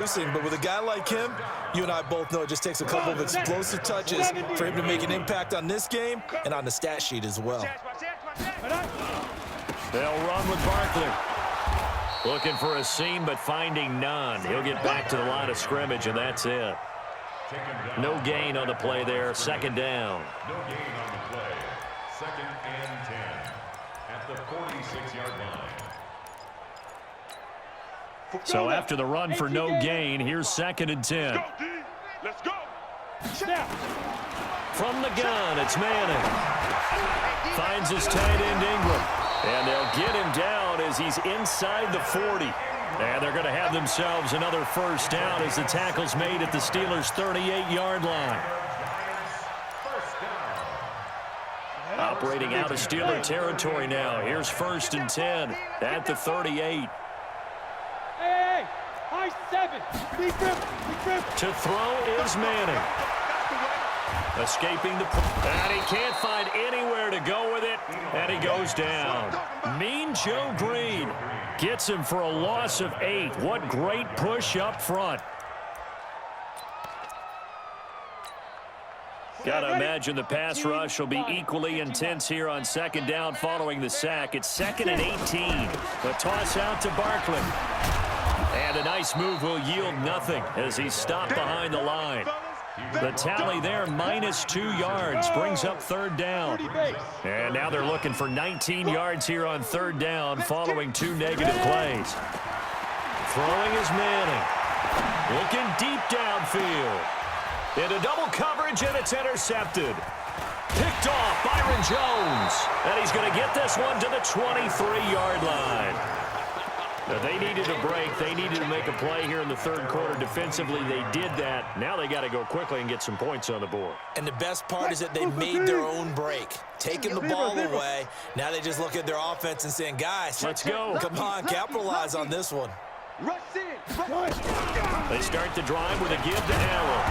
But with a guy like him, you and I both know it just takes a couple of explosive touches for him to make an impact on this game and on the stat sheet as well. They'll run with Barkley. Looking for a seam, but finding none. He'll get back to the line of scrimmage, and that's it. No gain on the play there. Second down. No gain on the play. 2nd and 10 at the 46-yard line. So after the run for no gain, here's 2nd and 10. Let's go. From the gun, it's Manning. Finds his tight end Ingram. And they'll get him down as he's inside the 40. And they're going to have themselves another first down as the tackle's made at the Steelers' 38-yard line. Operating out of Steeler territory now. Here's 1st and 10 at the 38. Hey, high 7. To throw is Manning. Escaping the... And he can't find anywhere to go with it. And he goes down. Mean Joe Green gets him for a loss of 8. What great push up front. Got to imagine the pass rush will be equally intense here on 2nd down following the sack. It's 2nd and 18. The toss out to Barkley. And a nice move will yield nothing as he's stopped behind the line. The tally there, -2 yards, brings up 3rd down. And now they're looking for 19 yards here on 3rd down following 2 negative plays. Throwing is Manning. Looking deep downfield. Into double coverage, and it's intercepted. Picked off Byron Jones. And he's going to get this one to the 23-yard line. They needed a break. They needed to make a play here in the 3rd quarter. Defensively, they did that. Now they got to go quickly and get some points on the board. And the best part is that they made their own break, taking the ball away. Now they just look at their offense and saying, guys, let's go. Come on, capitalize on this one. They start the drive with a give to Allen.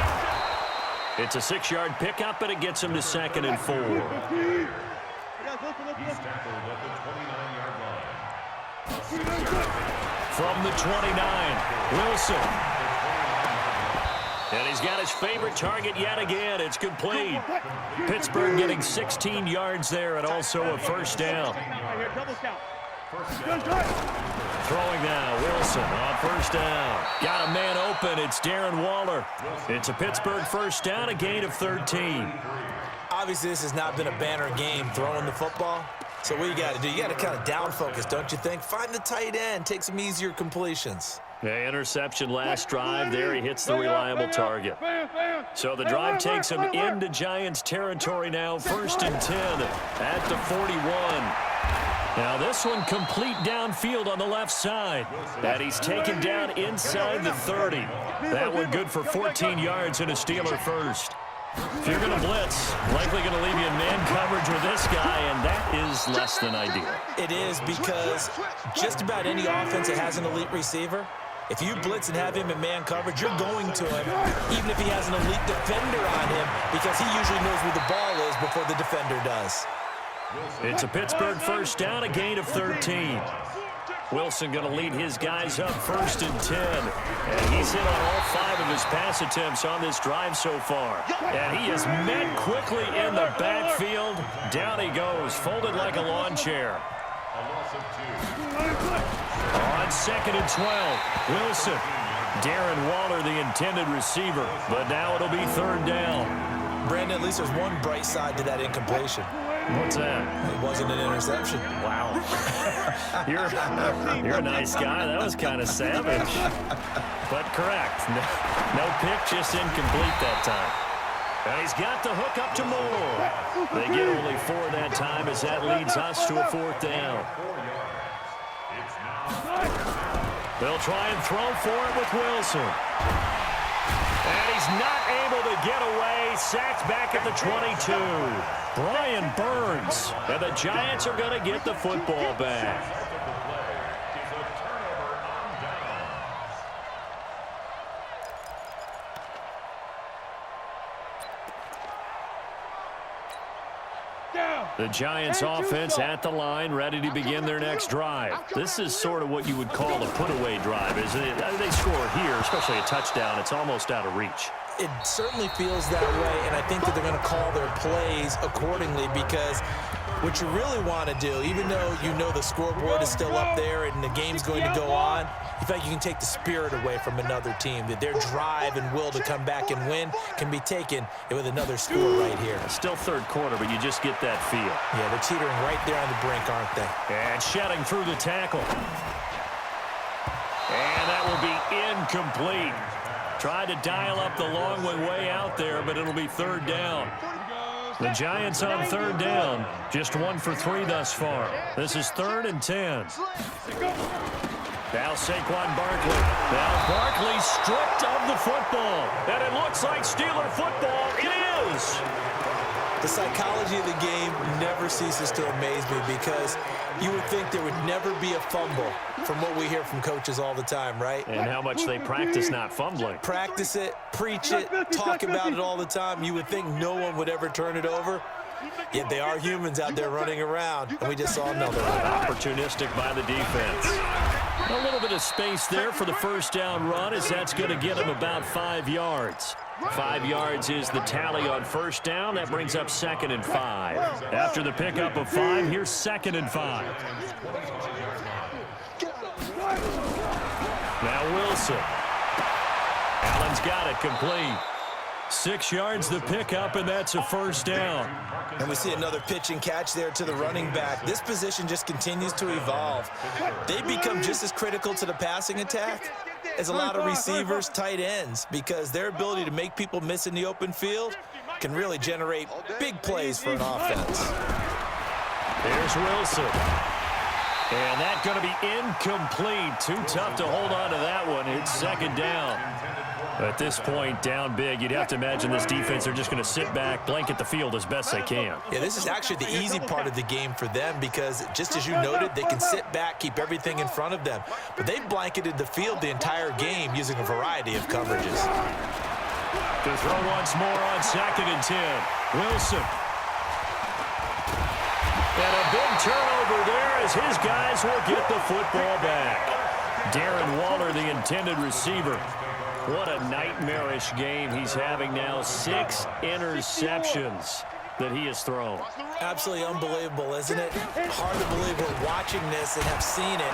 It's a 6-yard pickup, and it gets him to 2nd and 4. He's tackled at the 29-yard line. From the 29, Wilson. And he's got his favorite target yet again. It's complete. Pittsburgh getting 16 yards there and also a first down. Throwing now, Wilson on first down. Got a man open. It's Darren Waller. It's a Pittsburgh first down, a gain of 13. Obviously, this has not been a banner game throwing the football. So what you got to do, you got to kind of down focus, don't you think? Find the tight end, take some easier completions. The interception last drive there. He hits the reliable target. So the drive takes him into Giants territory now. 1st and 10 at the 41. Now this one complete downfield on the left side. And he's taken down inside the 30. That one good for 14 yards and a Steeler first. If you're going to blitz, likely going to leave you in man coverage with this guy, and that is less than ideal. It is, because just about any offense that has an elite receiver, if you blitz and have him in man coverage, you're going to him, even if he has an elite defender on him, because he usually knows where the ball is before the defender does. It's a Pittsburgh first down, a gain of 13. Wilson going to lead his guys up 1st and 10. And he's hit on all 5 of his pass attempts on this drive so far. And he is met quickly in the backfield. Down he goes, folded like a lawn chair. On 2nd and 12, Wilson. Darren Waller, the intended receiver. But now it'll be 3rd down. Brandon, at least there's one bright side to that incompletion. What's that? It wasn't an interception. Wow. You're a nice guy. That was kind of savage. But correct. No pick, just incomplete that time. And he's got the hook up to Moore. They get only 4 that time as that leads us to a 4th down. They'll try and throw for it with Wilson. And he's not able to get away. Sacked back at the 22. Brian Burns. And the Giants are going to get the football back. The Giants offense at the line, ready to begin their next drive. This is sort of what you would call a put-away drive, isn't it? They score here, especially a touchdown. It's almost out of reach. It certainly feels that way, and I think that they're going to call their plays accordingly, because what you really want to do, even though you know the scoreboard is still up there and the game's going to go on, you feel like you can take the spirit away from another team, that their drive and will to come back and win can be taken with another score right here. Still third quarter, but you just get that feel. Yeah, they're teetering right there on the brink, aren't they? And shedding through the tackle. And that will be incomplete. Tried to dial up the long one way out there, but it'll be third down. The Giants on third down, just 1 for 3 thus far. This is 3rd and 10. Now Saquon Barkley. Now Barkley stripped of the football. And it looks like Steeler football. It is. The psychology of the game never ceases to amaze me, because you would think there would never be a fumble from what we hear from coaches all the time, right? And how much they practice not fumbling. Practice it, preach it, talk about it all the time. You would think no one would ever turn it over. Yet they are humans out there running around, and we just saw another one. Opportunistic by the defense. A little bit of space there for the first down run, as that's going to get him about 5 yards. 5 yards is the tally on first down. That brings up 2nd and 5. After the pickup of 5, here's 2nd and 5. Now Wilson. Allen's got it complete. 6 yards the pickup, and that's a first down. And we see another pitch and catch there to the running back. This position just continues to evolve. They become just as critical to the passing attack as a lot of receivers, tight ends, because their ability to make people miss in the open field can really generate big plays for an offense. There's Wilson. And that's going to be incomplete. Too tough to hold on to that one. It's 2nd down. At this point, down big, you'd have to imagine this defense are just going to sit back, blanket the field as best they can. Yeah, this is actually the easy part of the game for them, because just as you noted, they can sit back, keep everything in front of them. But they've blanketed the field the entire game using a variety of coverages. To throw once more on 2nd and 10. Wilson. And a big turnover there as his guys will get the football back. Darren Waller, the intended receiver. What a nightmarish game he's having now. 6 interceptions that he has thrown. Absolutely unbelievable, isn't it? Hard to believe we're watching this and have seen it,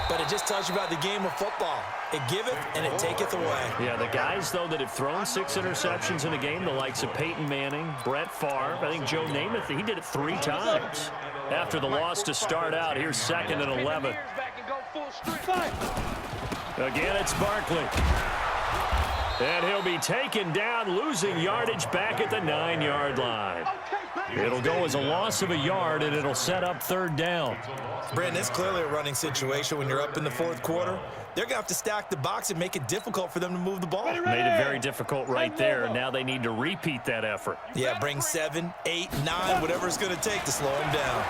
but it just tells you about the game of football. It giveth and it taketh away. Yeah, the guys, though, that have thrown 6 interceptions in a game, the likes of Peyton Manning, Brett Favre, I think Joe Namath, he did it 3 times. After the loss to start out, here's 2nd and 11. Again, it's Barkley. And he'll be taken down, losing yardage back at the 9-yard line. It'll go as a loss of a yard, and it'll set up 3rd down. Brandon, it's clearly a running situation when you're up in the 4th quarter. They're going to have to stack the box and make it difficult for them to move the ball. Made it very difficult right there. Now they need to repeat that effort. Yeah, bring 7, 8, 9, whatever it's going to take to slow him down.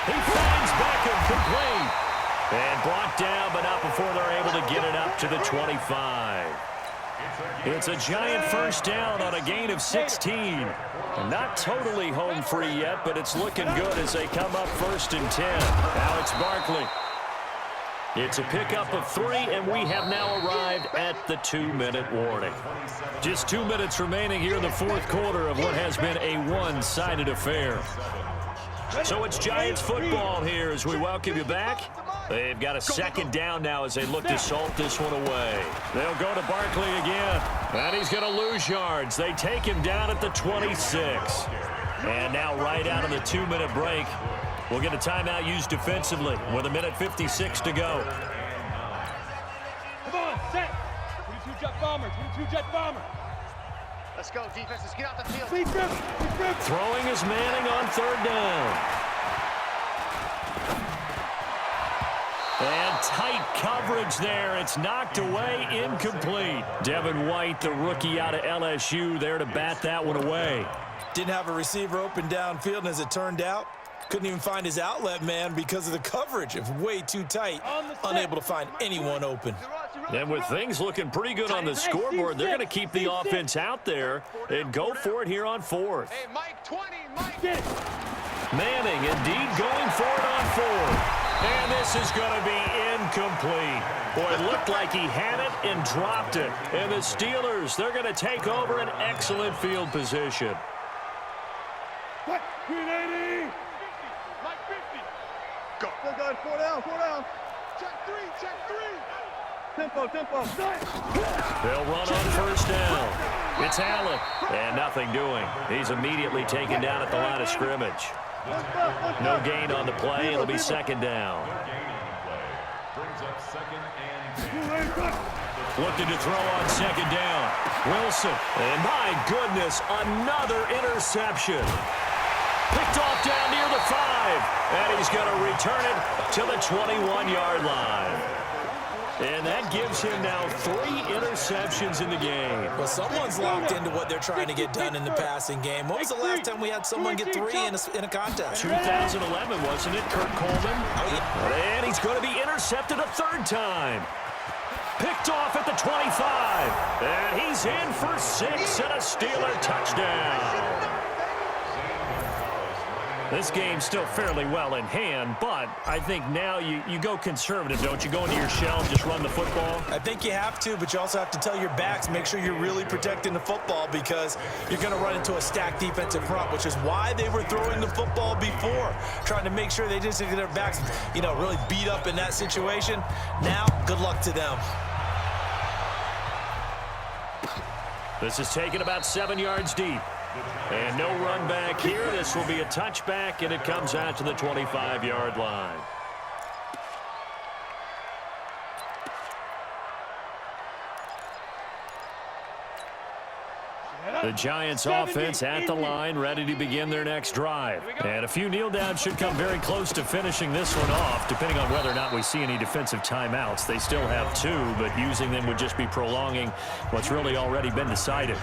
He finds Beckham complete. And brought down, but not before they're able to get it up to the 25. It's a Giant first down on a gain of 16. And not totally home free yet, but it's looking good as they come up 1st and 10. Now it's Barkley. It's a pickup of 3, and we have now arrived at the 2-minute warning. Just 2 minutes remaining here in the 4th quarter of what has been a one-sided affair. So it's Giants football here as we welcome you back. They've got a 2nd down now as they look to salt this one away. They'll go to Barkley again, and he's going to lose yards. They take him down at the 26. And now right out of the 2-minute break, we'll get a timeout used defensively with 1:56 to go. Come on, set. 22 jet bomber, 22 jet bomber. Let's go, defense. Let's get out the field. Throwing is Manning on 3rd down. And tight coverage there. It's knocked away, incomplete. Devin White, the rookie out of LSU, there to bat that one away. Didn't have a receiver open downfield, and as it turned out, Couldn't even find his outlet man because of the coverage. It's way too tight. Unable to find anyone open. And with things looking pretty good on the scoreboard, they're going to keep the offense out there and go for it here on fourth. Hey, Mike, 20, Mike. Manning indeed going for it on fourth. And this is going to be incomplete. Boy, it looked like he had it and dropped it. And the Steelers, they're going to take over an excellent field position. What? 380. Mike 50. Go. Go, guys. 4 down, 4 down. Check 3, check 3. Tempo, tempo. They'll run on first down. It's Allen, and nothing doing. He's immediately taken down at the line of scrimmage. No gain on the play. It'll be second down. Brings up second and 10. Looking to throw on second down. Wilson, and my goodness, another interception. Picked off down near the 5, and he's going to return it to the 21-yard line. And that gives him now 3 interceptions in the game. Well, someone's locked into what they're trying to get done in the passing game. When was the last time we had someone get 3 in a contest? 2011, wasn't it, Kurt Coleman? Oh, yeah. And he's going to be intercepted a 3rd time. Picked off at the 25. And he's in for 6 and a Steeler touchdown. This game's still fairly well in hand, but I think now you go conservative, don't you? Go into your shell and just run the football? I think you have to, but you also have to tell your backs, make sure you're really protecting the football because you're going to run into a stacked defensive front, which is why they were throwing the football before, trying to make sure they didn't get their backs, really beat up in that situation. Now, good luck to them. This is taken about 7 yards deep. And no run back here. This will be a touchback, and it comes out to the 25-yard line. The Giants offense at the line, ready to begin their next drive. And a few kneel downs should come very close to finishing this one off, depending on whether or not we see any defensive timeouts. They still have 2, but using them would just be prolonging what's really already been decided.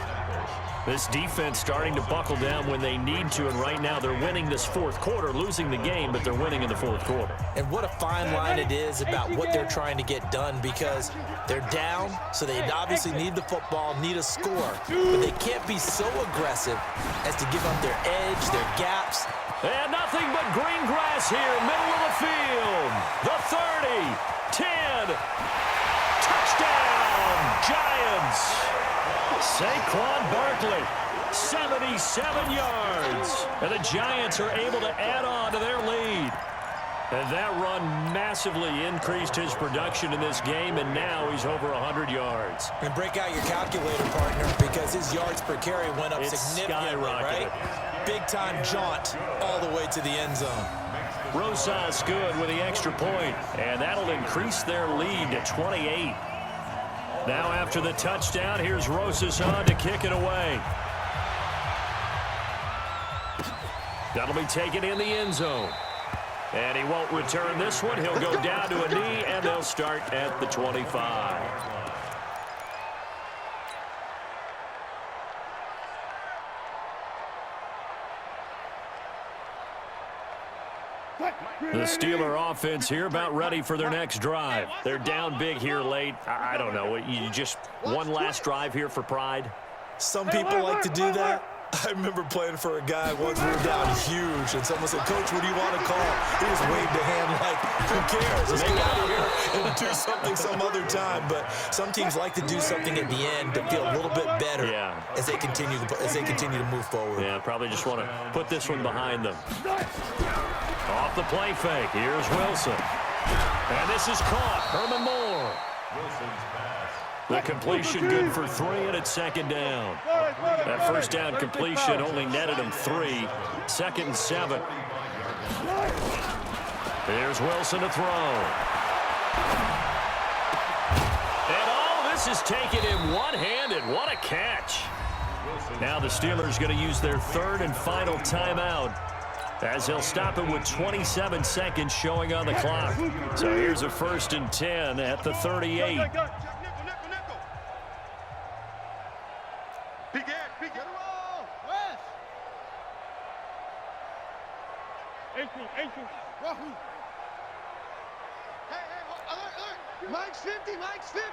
This defense starting to buckle down when they need to, and right now they're winning this 4th quarter, losing the game, but they're winning in the 4th quarter. And what a fine line it is about what they're trying to get done because they're down, so they obviously need the football, need a score, but they can't be so aggressive as to give up their edge, their gaps. And nothing but green grass here, middle of the field. The 30, 10, touchdown, Giants. Saquon Barkley, 77 yards. And the Giants are able to add on to their lead. And that run massively increased his production in this game, and now he's over 100 yards. And break out your calculator, partner, because his yards per carry went up significantly, right? Big-time jaunt all the way to the end zone. Rosas good with the extra point, and that'll increase their lead to 28. Now after the touchdown, here's Rosas on to kick it away. That'll be taken in the end zone. And he won't return this one. He'll go down to a knee, and they'll start at the 25. The Steeler offense here about ready for their next drive. They're down big here late. I don't know. You just one last drive here for pride? Some people like to do that. I remember playing for a guy once. We were down huge, and someone said, "Coach, what do you want to call?" He just waved a hand like, "Who cares? Let's get out of here and do something some other time." But some teams like to do something at the end to feel a little bit better as they continue to move forward. Yeah, probably just want to put this one behind them. Off the play fake. Here's Wilson. And this is caught. Herman Moore. The completion good for 3, and it's second down. That first down completion only netted him 3. 2nd and 7. Here's Wilson to throw. And all this is taken in one-handed. What a catch. Now the Steelers going to use their 3rd and final timeout, as he'll stop it with 27 seconds showing on the clock. So here's a 1st and 10 at the 38. Wahoo. Hey, alert. Mike's 50, Mike's 50.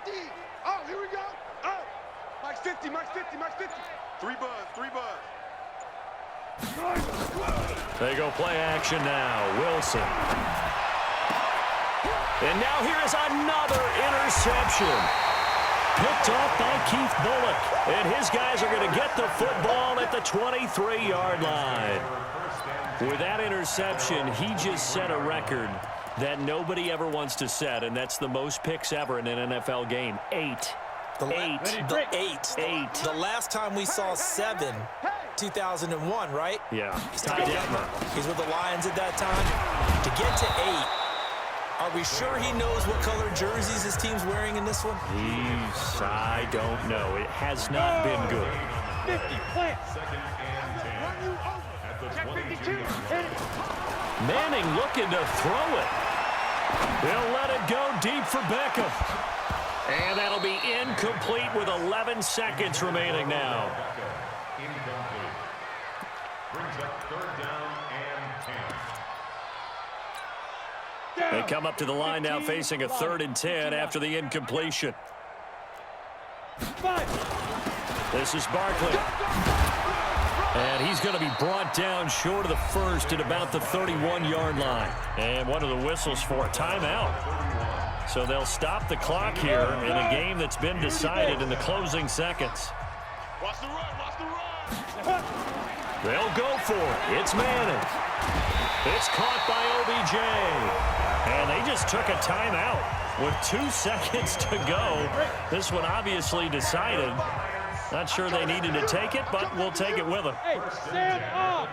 Oh, here we go. Oh, Mike's 50, Mike's 50, Mike's 50. 3 buzz. They go play action now. Wilson. And now here is another interception. Picked off by Keith Bullock. And his guys are going to get the football at the 23-yard line. With that interception, he just set a record that nobody ever wants to set, and that's the most picks ever in an NFL game. 8. Eight. The last time we saw 7, 2001, right? Yeah. Ty Detmer. He's with the Lions at that time. To get to 8, are we sure he knows what color jerseys his team's wearing in this one? I don't know. It has not been good. 50, plant. Second and 10. At the 22. Manning looking to throw it. They'll let it go deep for Beckham. And that'll be incomplete with 11 seconds remaining now. Incomplete. Brings up 3rd down and 10. They come up to the line now facing a 3rd and 10 after the incompletion. This is Barkley. And he's going to be brought down short of the first at about the 31-yard line. And one of the whistles for a timeout. So they'll stop the clock here in a game that's been decided in the closing seconds. Watch the run. They'll go for it. It's Manning. It's caught by OBJ. And they just took a timeout with 2 seconds to go. This one obviously decided. Not sure they needed to take it, but we'll take it with them. Hey, stand up.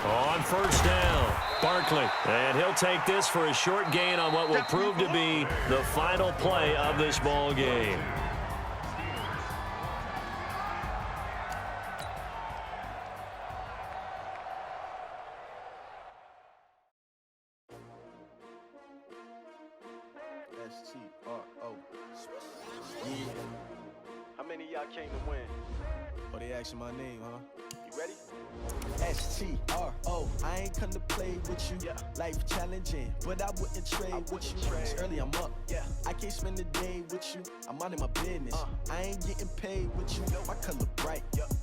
On 1st down, Barkley. And he'll take this for a short gain on what will prove to be the final play of this ball game. S-T-R-O. Yeah. How many of y'all came to win? Oh, they asking my name, huh? You ready? S-T-R-O. I ain't come to play with you. Life challenging, but I wouldn't trade with you. It's early, I'm up. I can't spend the day with you. I'm out of my business. I ain't getting paid with you. My color bright.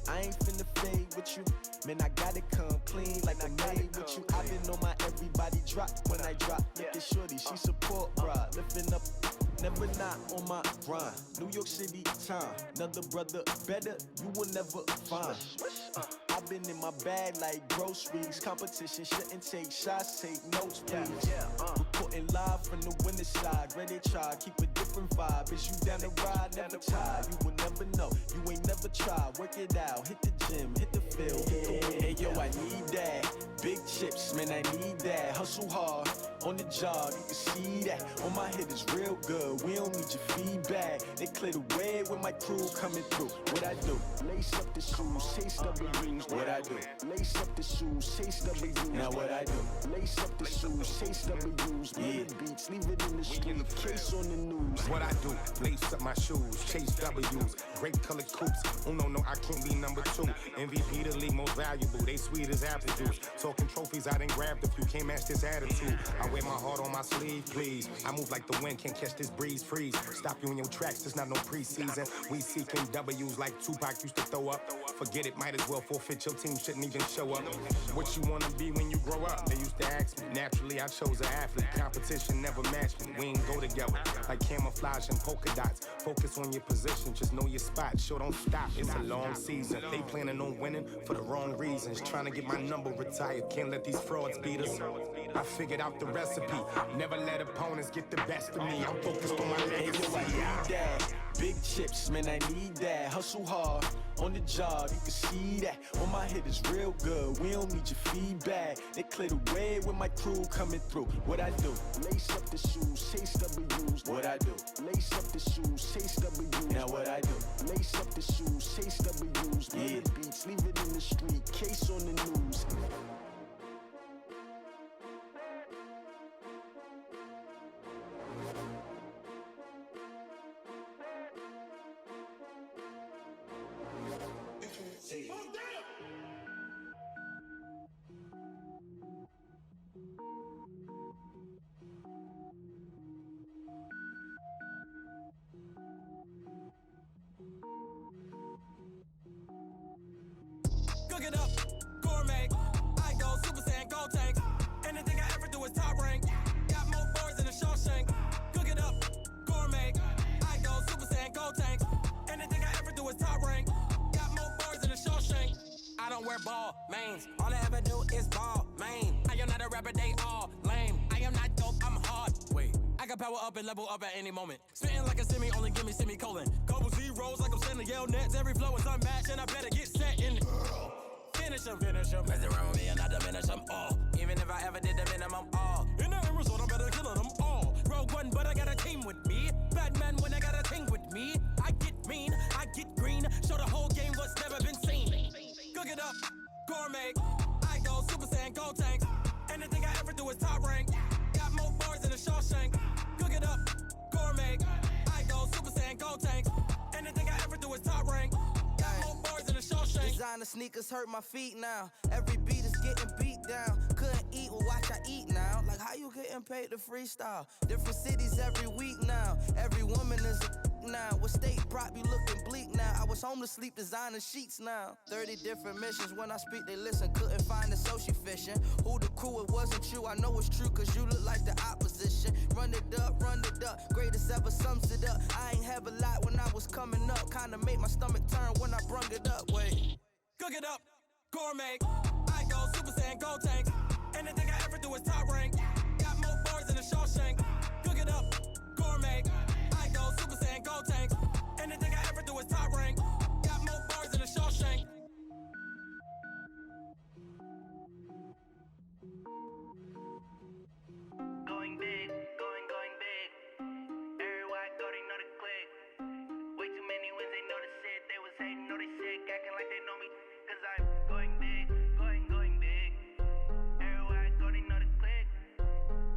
I ain't finna fade with you. Man, I gotta come clean like I made with you. I've been on my everybody drop when I drop. Look at shorty, she support, bruh. Lifting up. Never not on my grind. New York City time. Another brother better, you will never find. I've been in my bag like groceries. Competition shouldn't take shots, take notes, please. Reporting live from the winning side. Ready to try, keep a different vibe. Is you down the ride, never tired. You will never know, you ain't never tried. Work it out, hit the gym, hit the field. Hey yo, I need that. Big chips, man, I need that. Hustle hard, on the job, you can see that. On my head is real good, we don't need your feedback. They clear the way with my crew coming through. What I do? Lace up the shoes, chase W's. What I do? Lace up the shoes, chase W's. Now what I do? Lace up the shoes, chase W's. Murder beats, leave it in the street, case on the news. What I do, lace up my shoes, chase W's, great colored coops. Oh no, I can't be number 2. MVP the league most valuable, they sweet as apple juice. Talking trophies, I done grabbed a few, can't match this attitude. I wear my heart on my sleeve, please. I move like the wind, can't catch this breeze, freeze. Stop you in your tracks, there's not no preseason. We seeking W's like Tupac used to throw up. Forget it, might as well forfeit, your team shouldn't even show up. What you wanna be when you grow up? They used to ask me. Naturally, I chose an athlete. Competition never matched me. We ain't go together like camouflage and polka dots. Focus on your position, just know your spot. Sure, don't stop, it's a long season. They planning on winning for the wrong reasons. Trying to get my number retired, can't let these frauds beat us. I figured out the recipe. Never let opponents get the best of me. I'm focused on my legacy. I need that. Big chips, man, I need that. Hustle hard, on the job, you can see that. On my head is real good, we don't need your feedback. They clear the way with my crew coming through. What I do? Lace up the shoes, chase W's. What I do? Lace up the shoes, chase W's. Now what I do? Lace up the shoes, chase W's. Murder beats, leave it in the street, case on the news. it up, gourmet. I go Super Saiyan, go tank. Anything I ever do is top rank. Got more boys than a Shawshank. Cook it up, gourmet. I go Super Saiyan, go tank. Anything I ever do is top rank. Got more boys than a Shawshank. I don't wear ball mains. All I ever do is ball main. I am not a rapper, they all lame. I am not dope, I'm hard. Wait, I can power up and level up at any moment. Spitting like a semi, only give me semicolon. Couple zeros like I'm sending yell nets. Every flow is unmatched and I better get set in. Finish 'em. Mess around with me and I diminish them all. Even if I ever did the minimum, all. In the end result, I'm better killing them all. Rogue One, but I got a team with me. Batman when I got a team with me. I get mean, I get green. Show the whole game what's never been seen. Cook it up, gourmet. I go Super Saiyan, go tank. Anything I ever do is top rank. Got more bars than a Shawshank. Cook it up, gourmet. I go Super Saiyan, go tank. Anything I ever do is top rank. Got more bars than a Shawshank. Designer sneakers hurt my feet now. Every beat is getting beat down. Couldn't eat, well watch I eat now. Like how you getting paid to freestyle? Different cities every week now. Every woman is a now. What state prop you looking bleak now? I was home to sleep designing sheets now. 30 different missions. When I speak they listen. Couldn't find the social fishing. Who the crew, it wasn't you. I know it's true cause you look like the opposition. Run it up. Greatest ever sums it up. I ain't have a lot when I was coming up. Kinda made my stomach turn when I brung it up. Wait. Cook it up, gourmet. I go Super Saiyan, go tank. Anything I ever do is top rank. Got more bars than a Shawshank. Cook it up, gourmet. I go Super Saiyan, go tank. Anything I ever do is top rank. Got more bars than a Shawshank. Going big, going big. Everywhere I go, they know the click. Way too many wins, they know the shit. They was hating, know they sick, acting like they know me. Cause I'm going big, going big. Everywhere I go, they know the click.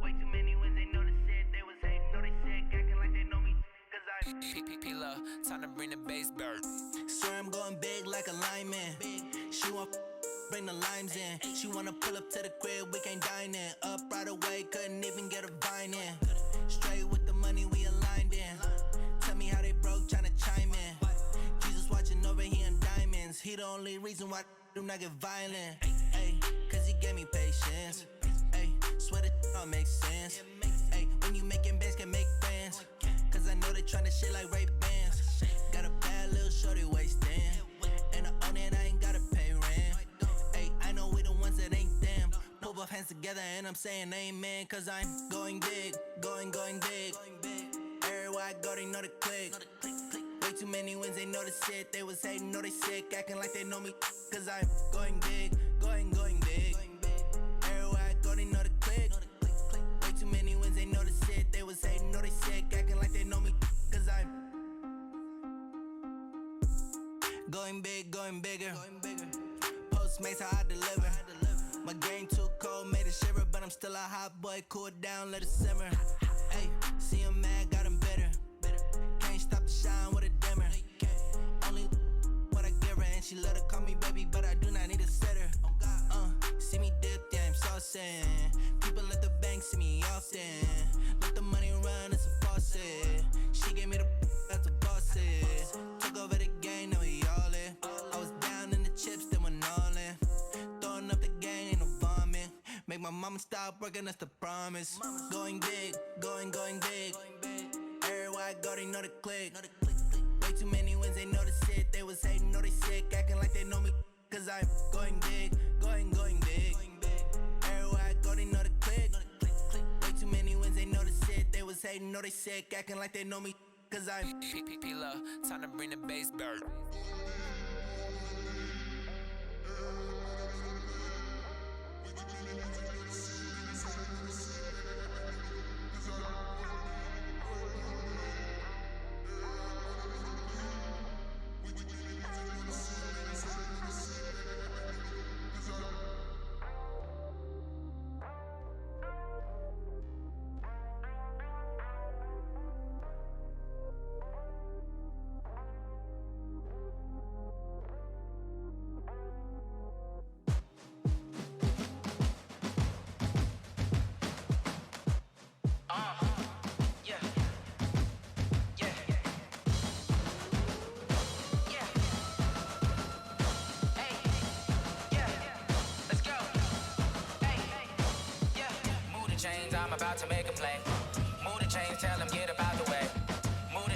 Way too many wins, they know the shit. They was hating, know they sick, acting like they know me. Cause I'm P-P-P-Love, time to bring the bass bird. Swear I'm going big like a lineman. She want bring the limes in. She wanna pull up to the crib, we can't dine in. Up right away, couldn't even get a vine in. Straight with the money, we aligned in. Tell me how they broke, tryna chime in. Jesus watching over here in diamonds. He the only reason why I do not get violent. Ay, cause he gave me patience. Ay, swear that all makes sense. Ay, when you making bands, can make friends. Cause I know they tryna shit like Ray-Bans. Got a bad little shorty wasting. And I own it, I ain't gotta pay rent. Ay, I know we the ones that ain't them. Put both hands together and I'm saying amen. Cause I'm going big, going big. Everywhere I go, they know the click. Way too many wins, they know the shit. They was hating, know they sick, acting like they know me. Cause I'm going big, going big. Everywhere I go, they know the click. Way too many wins, they know the shit. They was hating, know they sick, acting like they know me. Cause I'm going big, going bigger. Postmates how I deliver. My game too cold, made it shiver. But I'm still a hot boy, cool it down, let it simmer. Hey, see him mad, got him bitter. Can't stop the shine with a dimmer. Only what I give her, and she let her call me baby, but I do not need a sitter. See me dip, yeah, I'm saucing. People at the bank see me often. Let the money run, it's a faucet. She gave me the that's a faucet. Took over the game, now we all in. I was down in the chips, then went all in. Throwing up the gang, ain't no vomit. Make my mama stop working, that's the promise. Going big, going big. Everywhere I go, they know the click. Way too many wins, they know the shit. They was hating, know they sick, acting like they know me. Cause I'm going big, going big. Everywhere I go, they know the click. Way too many wins, they know the shit. They was hating, know they sick, acting like they know me. Cause I'm P-P-P-Love, time to bring the bass bird.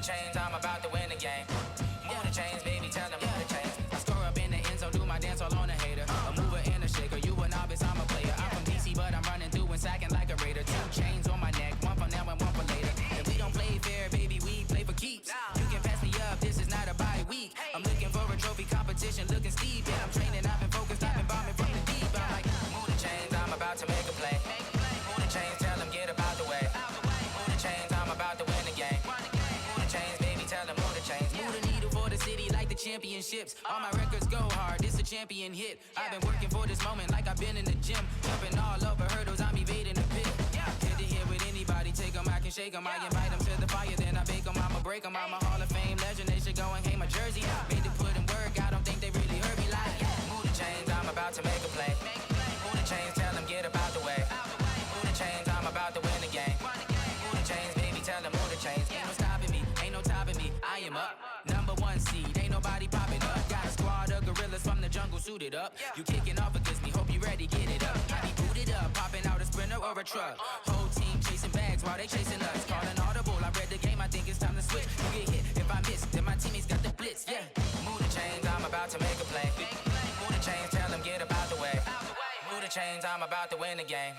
chains, I'm about to win the game. Move the chains, baby, tell them move the chains. I score up in the end zone, do my dance all on a hater. A mover and a shaker, you a novice, I'm a player. I'm from DC, but I'm running through and sacking like a raider. 2 chains on my neck, one for now and one for later. And we don't play fair, baby, we play for keeps. You can pass me up, this is not a bye week. I'm looking for a trophy competition, looking steep. Yeah, I'm training, I've been focused, I've been bombing from the deep. I'm like, move the chains, I'm about to make a play. Move the chains, tell them get about the way. Move the chains, I'm about to win the game. Move the chains, baby, tell them move the chains. Move the needle for the city like the championships. All my records go hard, this a champion hit. I've been working for this moment like I've been in the gym. Jumping all over hurdles, I'm evading the pit. Hit to hit with anybody, take them, I can shake them. I invite them to the fire, then I bake them, I'ma break them. I'm a Hall of Fame legend, they should go and hang my jersey. Made to put in work, I don't think they really heard me like, move the chains, I'm about to make a play. Move the chains, tell them get about the way. Move the chains, I'm about to win the game. Move the chains, baby, tell them move the chains. Ain't no stopping me, ain't no topping me, I am up. Number 1 seed, ain't nobody popping up. Got a squad of gorillas from the jungle suited up. You kicking off against me, hope you ready, get it up. I be booted up, popping out a sprinter or a truck. Whole team chasing bags while they chasing us. Calling audible, I read the game, I think it's time to switch. You get hit, if I miss, then my teammates got the blitz, yeah. Move the chains, I'm about to make a play. Move the chains, tell them get about the way. Move the chains, I'm about to win the game.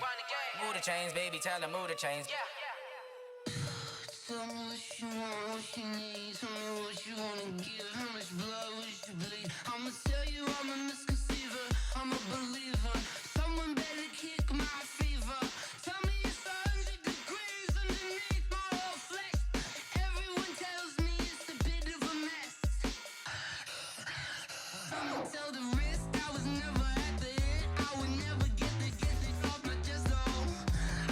Move the chains, baby, tell them move the chains. Tell me what you want, what you need. Tell me what you wanna give. How much blood would you bleed? I'ma tell you I'm a misconceiver. I'm a believer. Someone better kick my fever. Tell me it's 100 degrees underneath my whole flesh. Everyone tells me it's a bit of a mess. I'ma tell the risk I was never at the hit. I would never get it off my chest though.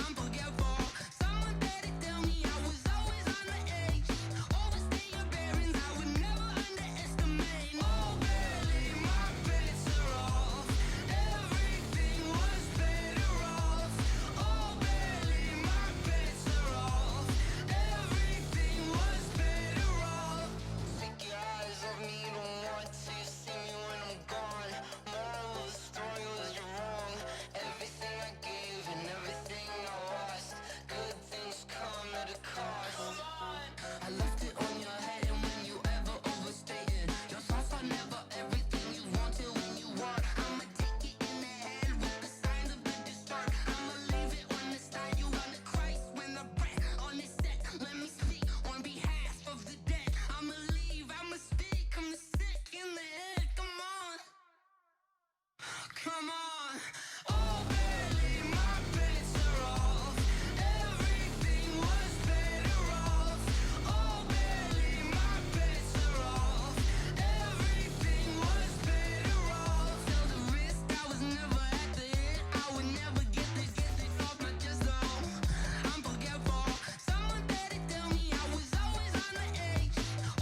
I'm forgetful. Someone better tell me I was always on the edge. Overstay your bearings, I would never underestimate. Oh, barely, my bets are off. Everything was better off. Oh, barely, my bets are off. Everything was better off. Take your eyes off me, don't want to see me when I'm gone. Moral of the story was you're wrong. Everything I gave and everything I lost. Good things come at a cost. I left it on your head, and when you ever overstated, your thoughts are never everything you wanted when you want. I'ma take it in the head with the signs of the distort. I'ma leave it on the side. You on the Christ when the breath on this set. Let me speak on behalf of the dead. I'ma leave, I'ma speak. I'm sick in the head. Come on, come on. Oh, barely, my bets are off. Everything was better off. Oh, barely, my bets are off. Everything was better off. Tell the risk I was never at the hit. I would never get it off my chest though. I'm forgetful. Someone better tell me I was always on the edge.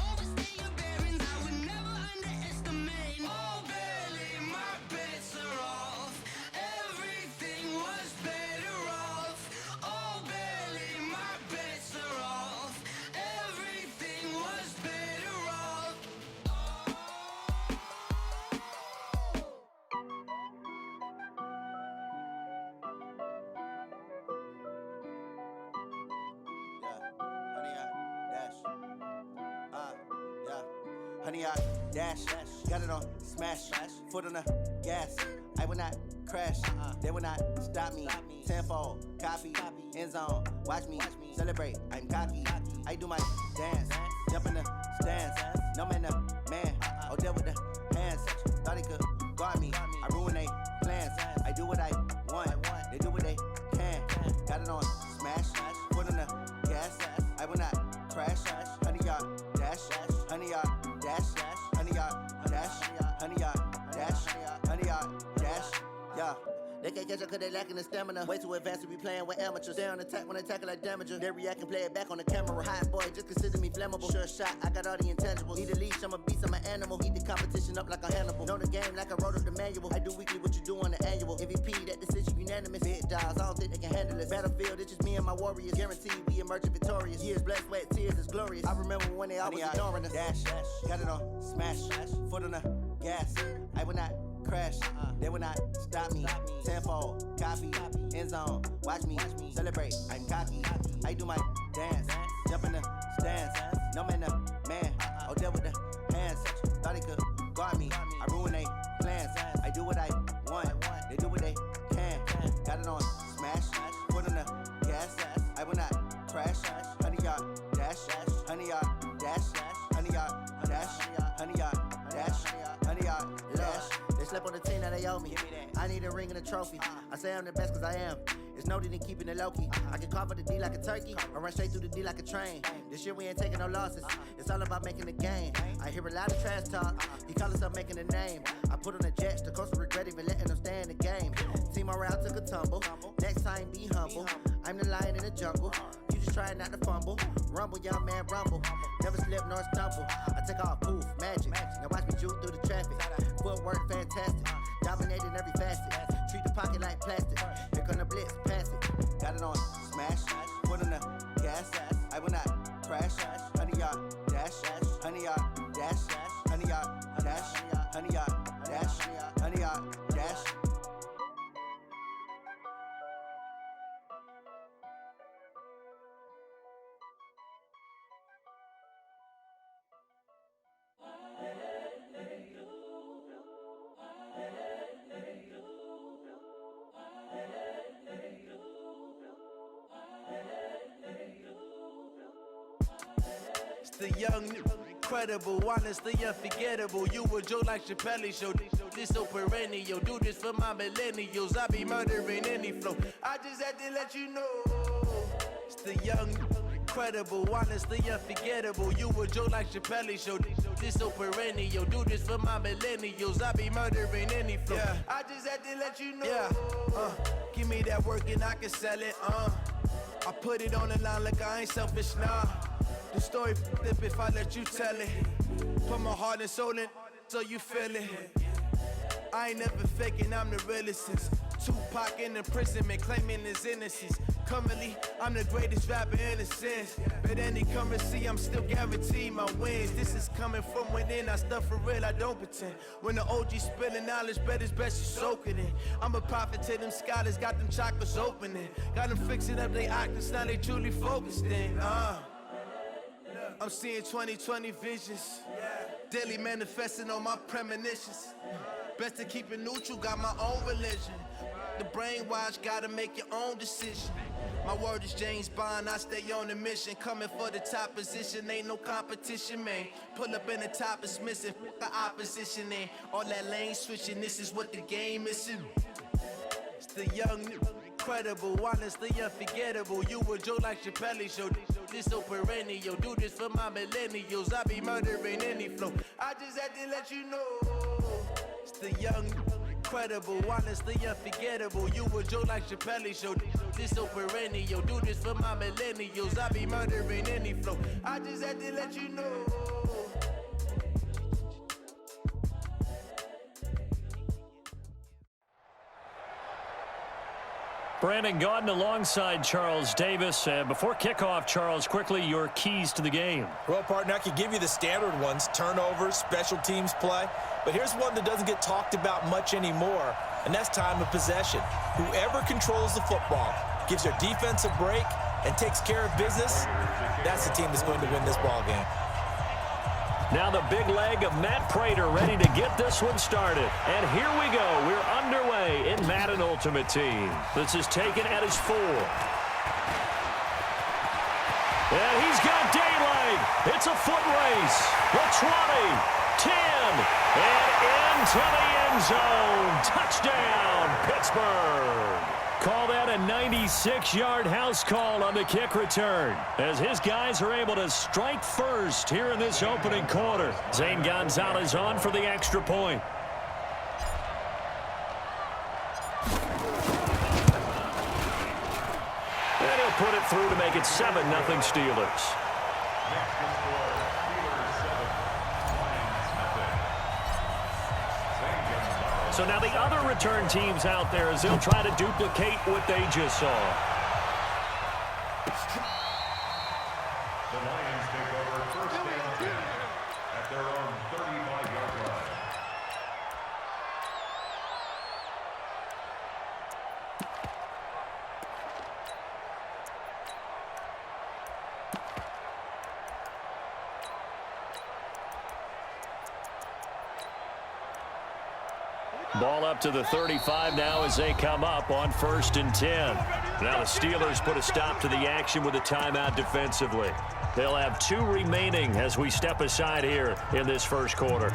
Overstay your bearings, I would never underestimate. Oh, barely, my bets are off. Everything was better off. Oh, barely, my bets are off. Everything was better off. Honey, I dash, got it on smash, foot on the gas. I will not crash, they will not stop me. Tenfold, copy, end zone, watch me celebrate. I'm cocky, I do my dance, jump in the stands. No man, the man, oh, deal with the hands. Thought he could guard me, I ruin they plans. I do what I want, they do what they can. Got it on smash, foot on the gas. I will not crash, honey, y'all dash, honey, y'all dash, honey, y'all dash, honey, y'all dash, honey, y'all dash, yeah. They can't catch up cause they lacking the stamina. Way too advanced to be playing with amateurs. Stay on attack when they tackle like damager. They react and play it back on the camera. Hot boy, just consider me flammable. Sure shot, I got all the intangibles. Need a leash, I'm a beast, I'm an animal. Heat the competition up like a Hannibal. Know the game like I wrote up the manual. I do weekly what you do on the annual. MVP, that decision unanimous. Big dials, I don't think they can handle it. Battlefield, it's just me and my warriors. Guaranteed we emerging victorious. Years, blood, sweat, tears, it's glorious. I remember when they always ignoring us. Dash, got it on smash, foot on the gas. I will not crash, they will not stop me. Tenfold, copy, end zone, watch me celebrate. I'm cocky, I do my dance, jump in the stance. No man, man. Oh, there with the hands. Thought he could guard me. I ruin they plans. I do what I want. They do what they can. Got it on smash. Foot on the gas. I will not crash. 100-yard dash. 100-yard dash. 100-yard dash. 100-yard dash. 100-yard dash. They slept on the team that they owe me. I need a ring and a trophy. I say I'm the best cause I am. It's noted in keeping it low-key. I can carve for the D like a turkey, or run straight through the D like a train. This year we ain't taking no losses. It's all about making the game. I hear a lot of trash talk. He call himself making a name. I put on the Jets. The coach will regret even letting them stay in the game. Team morale took a tumble. Next time be humble. I'm the lion in the jungle. You just trying not to fumble. Rumble, young man, rumble. Never slip nor stumble. I take off, poof, magic. Now watch me juke through the traffic. Footwork fantastic. Dominating every facet. Treat the pocket like plastic. Here come the blitz, pass it. Got it on smash. Foot on the gas. I will not crash. 100-yard dash. 100-yard dash. 100-yard dash. 100-yard dash. 100-yard dash. The young, incredible, honestly unforgettable. You a joke like Chappelle Show. This so perennial. Do this for my millennials. I be murdering any flow. I just had to let you know. It's the young, incredible, honestly unforgettable. You a joke like Chappelle Show. This so perennial. Do this for my millennials. I be murdering any flow. Yeah. I just had to let you know. Yeah. Give me that work and I can sell it. I put it on the line like I ain't selfish, nah. The story flip if I let you tell it. Put my heart and soul in so you feel it. I ain't never faking, I'm the realest since Tupac in imprisonment, claiming his innocence. Currently, I'm the greatest rapper in a sense. But any currency, I'm still guaranteed my wins. This is coming from within, I stuff for real, I don't pretend. When the OG spilling knowledge, bet it's best you soak it in. I'm a prophet to them scholars, got them chakras opening. Got them fixing up they octaves, now they truly focused in. I'm seeing 2020 visions. Daily manifesting on my premonitions. Best to keep it neutral, got my own religion. The brainwash, gotta make your own decision. My word is James Bond, I stay on a mission. Coming for the top position, ain't no competition, man. Pull up in the top is missing, the opposition in. All that lane switching, this is what the game is. It's the young, incredible, honestly unforgettable. You a joke like Chappelle Show. This so perennial. Do this for my millennials. I be murdering any flow. I just had to let you know. It's the young, incredible, honestly unforgettable. You a joke like Chappelle Show. This so perennial. Do this for my millennials. I be murdering any flow. I just had to let you know. Brandon Gaudin alongside Charles Davis. Before kickoff, Charles, quickly, your keys to the game. Well, partner, I could give you the standard ones, turnovers, special teams play. But here's one that doesn't get talked about much anymore, and that's time of possession. Whoever controls the football, gives their defense a break, and takes care of business, that's the team that's going to win this ball game. Now the big leg of Matt Prater ready to get this one started. And here we go. We're underway in Madden Ultimate Team. This is taken at his 4. And he's got daylight. It's a foot race. The 20, 10, and into the end zone. Touchdown, Pittsburgh. Call that a 96-yard house call on the kick return, as his guys are able to strike first here in this opening quarter. Zane Gonzalez on for the extra point. And he'll put it through to make it 7-0 Steelers. So now the other return teams out there as they'll try to duplicate what they just saw. The Lions take over first and 10 at their own 35-yard line. Ball up to the 35 now as they come up on 1st and 10. Now the Steelers put a stop to the action with a timeout defensively. They'll have 2 remaining as we step aside here in this first quarter.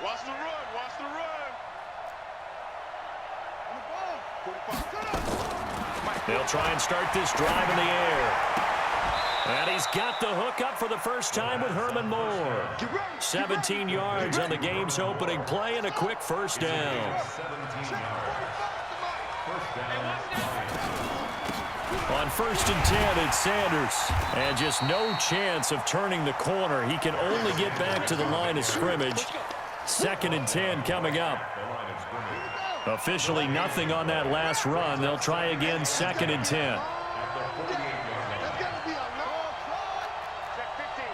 Watch the run, watch the run. They'll try and start this drive in the air. And he's got the hook up for the first time with Herman Moore. 17 yards on the game's opening play and a quick first down. On 1st and 10, it's Sanders. And just no chance of turning the corner. He can only get back to the line of scrimmage. 2nd and 10 coming up. Officially nothing on that last run. They'll try again 2nd and 10.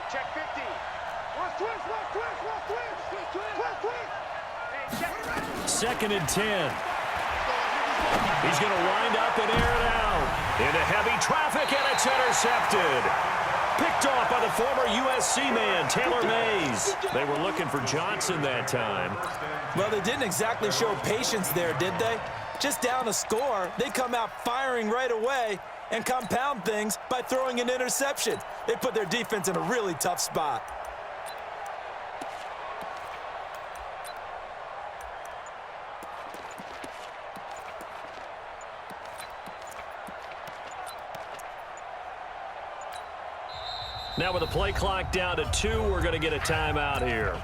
Check 50. Watch twist. 2nd and 10. He's going to wind up and air it out. Into heavy traffic, and it's intercepted. Picked off by the former USC man, Taylor Mays. They were looking for Johnson that time. Well, they didn't exactly show patience there, did they? Just down a score, they come out firing right away and compound things by throwing an interception. They put their defense in a really tough spot. Now with the play clock down to 2, we're going to get a timeout here.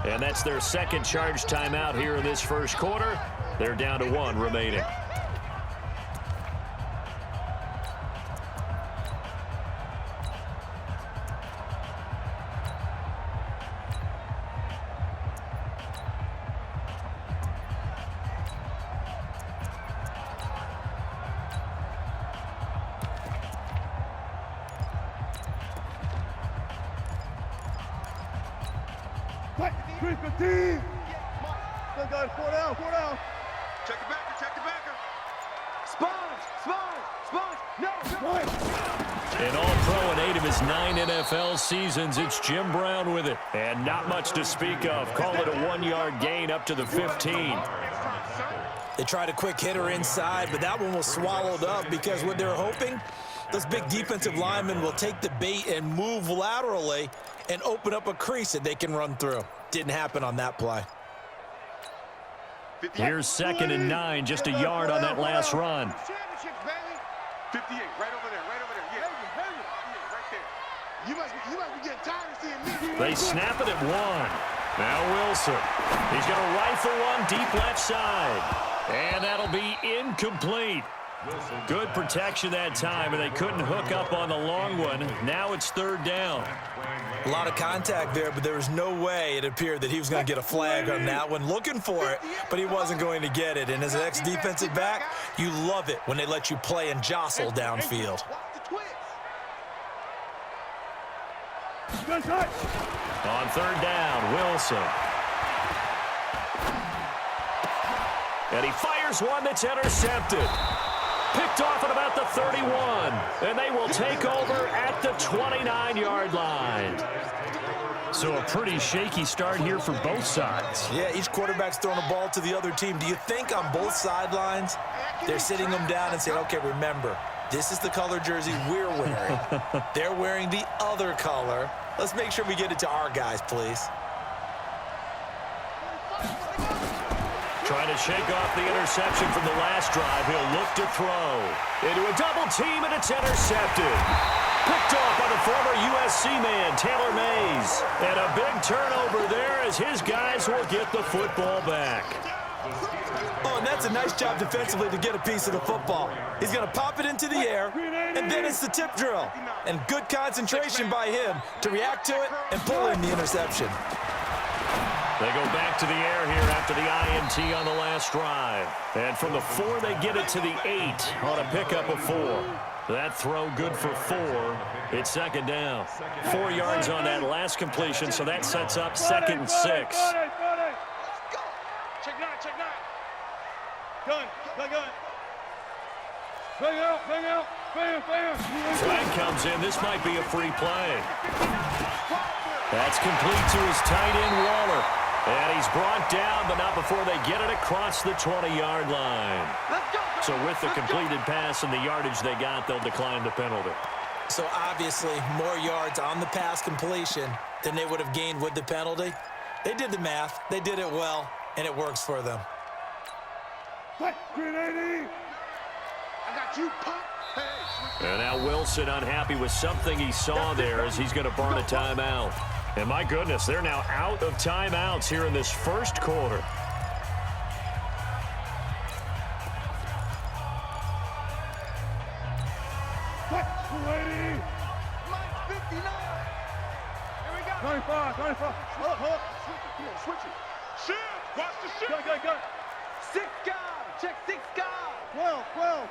And that's their second charge timeout here in this first quarter. They're down to 1 remaining. Check the backer. An all-pro in 8 of his 9 NFL seasons. It's Jim Brown with it. And not much to speak of. Call it a 1-yard gain up to the 15. They tried a quick hitter inside, but that one was swallowed up because what they're hoping, those big defensive linemen will take the bait and move laterally and open up a crease that they can run through. Didn't happen on that play. Here's 2nd and 9, just a yard on that last run. 58, right over there. Yeah, right there. You must be getting tired of seeing me. They snap it at 1. Now Wilson. He's going to rifle one deep left side. And that'll be incomplete. Good protection that time, and they couldn't hook up on the long one. Now it's 3rd down. A lot of contact there, but there was no way it appeared that he was going to get a flag on that one. Looking for it, but he wasn't going to get it. And as an ex-defensive back, you love it when they let you play and jostle downfield. On 3rd down, Wilson. And he fires one that's intercepted. Picked off at about the 31, and they will take over at the 29-yard line. So a pretty shaky start here for both sides. Yeah, each quarterback's throwing a ball to the other team. Do you think on both sidelines they're sitting them down and saying, okay, remember, this is the color jersey we're wearing. They're wearing the other color. Let's make sure we get it to our guys, please. Trying to shake off the interception from the last drive. He'll look to throw. Into a double team, and it's intercepted. Picked off by the former USC man, Taylor Mays. And a big turnover there as his guys will get the football back. Oh, and that's a nice job defensively to get a piece of the football. He's going to pop it into the air, and then it's the tip drill. And good concentration by him to react to it and pull in the interception. They go back to the air here after after the INT on the last drive. And from the 4, they get it to the 8 on a pickup of 4. That throw good for 4. It's second down. 4 yards on that last completion, so that sets up 2nd and 6. Check 9, check 9. Gun. Bang out. Bam. Flag comes in. This might be a free play. That's complete to his tight end, Waller. And he's brought down, but not before they get it across the 20-yard line. So with the completed pass and the yardage they got, they'll decline the penalty. So obviously more yards on the pass completion than they would have gained with the penalty. They did the math. They did it well, and it works for them. Grenade! I got you, pop. And now Wilson unhappy with something he saw there as he's going to burn a timeout. And my goodness, they're now out of timeouts here in this first quarter. Lady! 59! Here we go! 25! Up! Switch it! Shift! Watch the shift! Go! 6 guys! Check 6 guys! 12!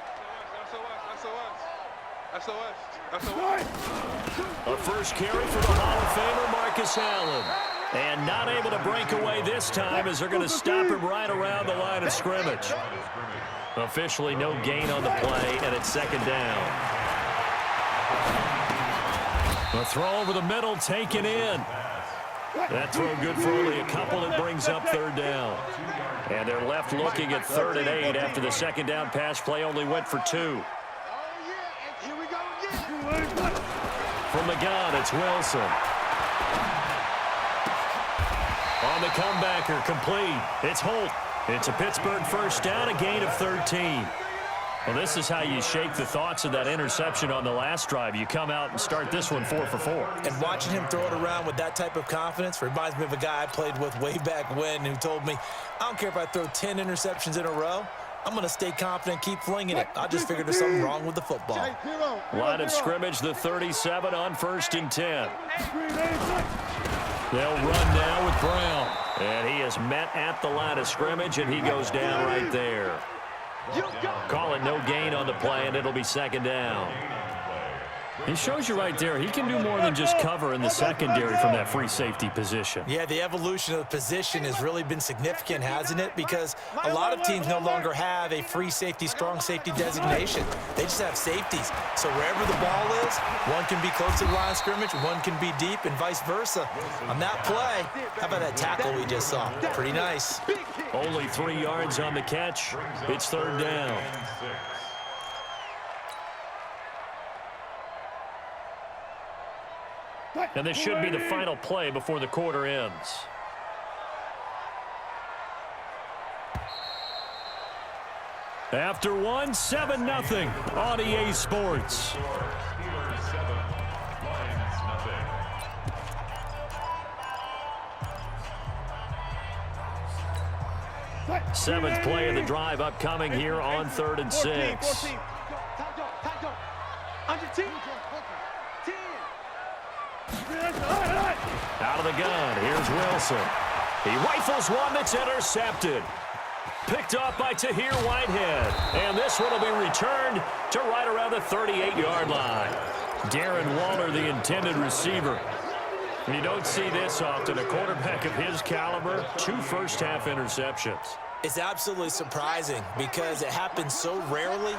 SOS! A first carry for the Hall of Famer, Marcus Allen. And not able to break away this time as they're going to stop him right around the line of scrimmage. Officially no gain on the play, and it's second down. A throw over the middle, taken in. That throw good for only a couple. It brings up third down. And they're left looking at 3rd and 8 after the second down pass play only went for 2. From the gun, it's Wilson. On the comebacker, complete. It's Holt. It's a Pittsburgh first down, a gain of 13. Well, this is how you shake the thoughts of that interception on the last drive. You come out and start this one 4 for 4. And watching him throw it around with that type of confidence reminds me of a guy I played with way back when who told me, I don't care if I throw 10 interceptions in a row. I'm going to stay confident, keep flinging it. I just figured there's something wrong with the football. Line of scrimmage, the 37 on 1st and 10. They'll run now with Brown. And he is met at the line of scrimmage, and he goes down right there. Call it no gain on the play, and it'll be second down. He shows you right there, he can do more than just cover in the secondary from that free safety position. Yeah, the evolution of the position has really been significant, hasn't it? Because a lot of teams no longer have a free safety, strong safety designation. They just have safeties. So wherever the ball is, one can be close to the line of scrimmage, one can be deep, and vice versa. On that play, how about that tackle we just saw? Pretty nice. Only 3 yards on the catch. It's third down. And this should be the final play before the quarter ends. After 1, 7-0 on EA Sports. Seventh play of the drive upcoming here on 3rd and 6. Out of the gun, here's Wilson. He rifles one that's intercepted. Picked off by Tahir Whitehead. And this one will be returned to right around the 38-yard line. Darren Waller, the intended receiver. You don't see this often. A quarterback of his caliber, 2 first-half interceptions. It's absolutely surprising because it happens so rarely.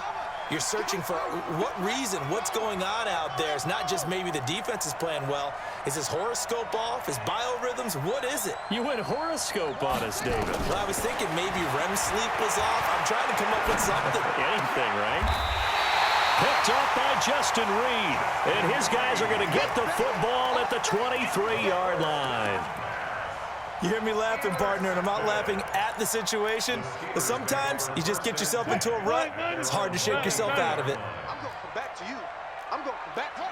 You're searching for what reason, what's going on out there. It's not just maybe the defense is playing well. Is his horoscope off? His biorhythms? What is it? You went horoscope on us, David. Well, I was thinking maybe REM sleep was off. I'm trying to come up with something. Anything, right? Picked off by Justin Reed. And his guys are going to get the football at the 23-yard line. You hear me laughing, partner, and I'm not laughing at the situation, but sometimes you just get yourself into a rut. It's hard to shake yourself out of it. I'm going to come back to you. I'm going to come back to you.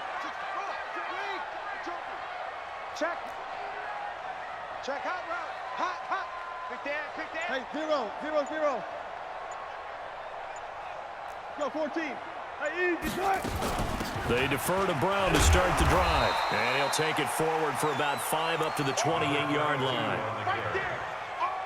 Check. Check hot route. Hot. Quick down. Hey, 0. Go, 14. Hey, easy, good. They defer to Brown to start the drive. And he'll take it forward for about 5 up to the 28-yard line. Right there.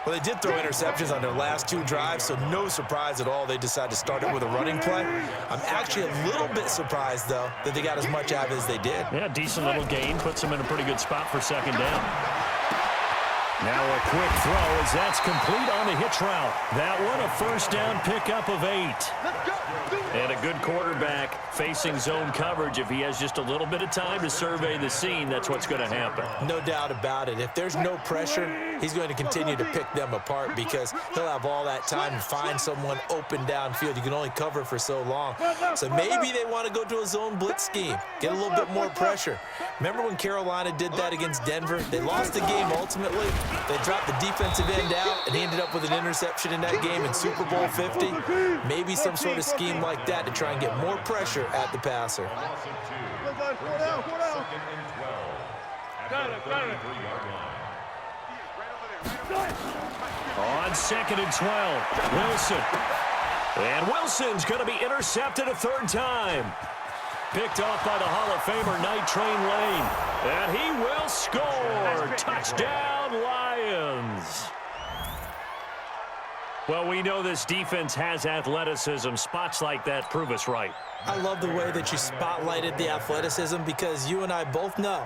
Well, they did throw interceptions on their last 2 drives, so no surprise at all they decided to start it with a running play. I'm actually a little bit surprised, though, that they got as much out of it as they did. Yeah, decent little gain. Puts them in a pretty good spot for second down. Now a quick throw as that's complete on the hitch route. That one a first down pickup of 8. And a good quarterback facing zone coverage. If he has just a little bit of time to survey the scene, that's what's going to happen. No doubt about it. If there's no pressure, he's going to continue to pick them apart because he'll have all that time to find someone open downfield. You can only cover for so long. So maybe they want to go to a zone blitz scheme, get a little bit more pressure. Remember when Carolina did that against Denver? They lost the game ultimately. They dropped the defensive end out, and he ended up with an interception in that game in Super Bowl 50. Maybe some sort of scheme like that to try and get more pressure at the passer. On second and 12, Wilson. And Wilson's going to be intercepted a 3rd time. Picked off by the Hall of Famer Night Train Lane. And he will score. Touchdown, Lions. Well, we know this defense has athleticism. Spots like that prove us right. I love the way that you spotlighted the athleticism because you and I both know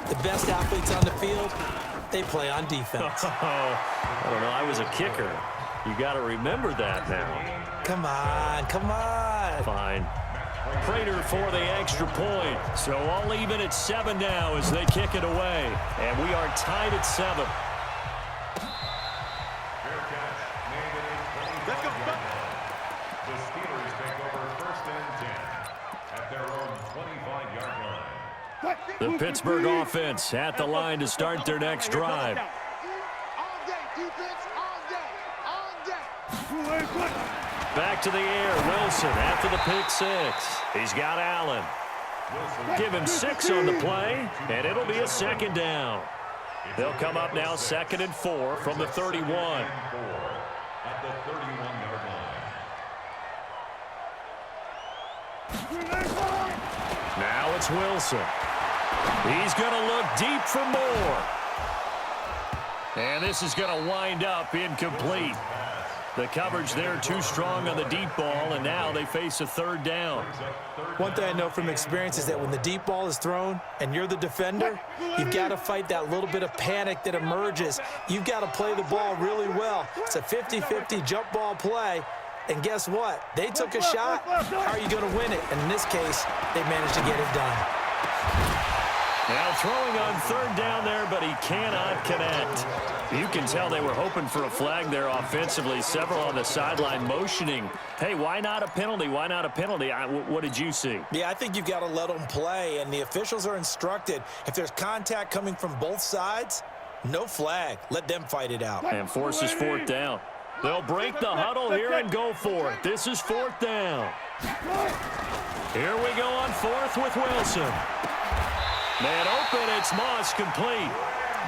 the best athletes on the field, they play on defense. I don't know. I was a kicker. You got to remember that now. Come on, come on. Fine. Prater for the extra point. So all even at 7 now as they kick it away. And we are tied at 7. The Steelers take over 1st and 10 at their own 25-yard line. The Pittsburgh offense at the line to start their next drive. All day, defense, all day, all day. Back to the air, Wilson after the pick 6. He's got Allen. Give him 6 on the play, and it'll be a 2nd down. They'll come up now 2nd and 4 from the 31. At the 31-yard line. Now it's Wilson. He's going to look deep for more. And this is going to wind up incomplete. The coverage there too strong on the deep ball, and now they face a 3rd down. One thing I know from experience is that when the deep ball is thrown and you're the defender, you've got to fight that little bit of panic that emerges. You've got to play the ball really well. It's a 50-50 jump ball play, and guess what? They took a shot. How are you going to win it? And in this case, they managed to get it done. Now throwing on 3rd down there, but he cannot connect. You can tell they were hoping for a flag there offensively. Several on the sideline motioning. Hey, why not a penalty? Why not a penalty? What did you see? Yeah, I think you've got to let them play, and the officials are instructed. If there's contact coming from both sides, no flag. Let them fight it out. And forces 4th down. They'll break the huddle here and go for it. This is 4th down. Here we go on 4th with Wilson. Man open, it's Moss complete.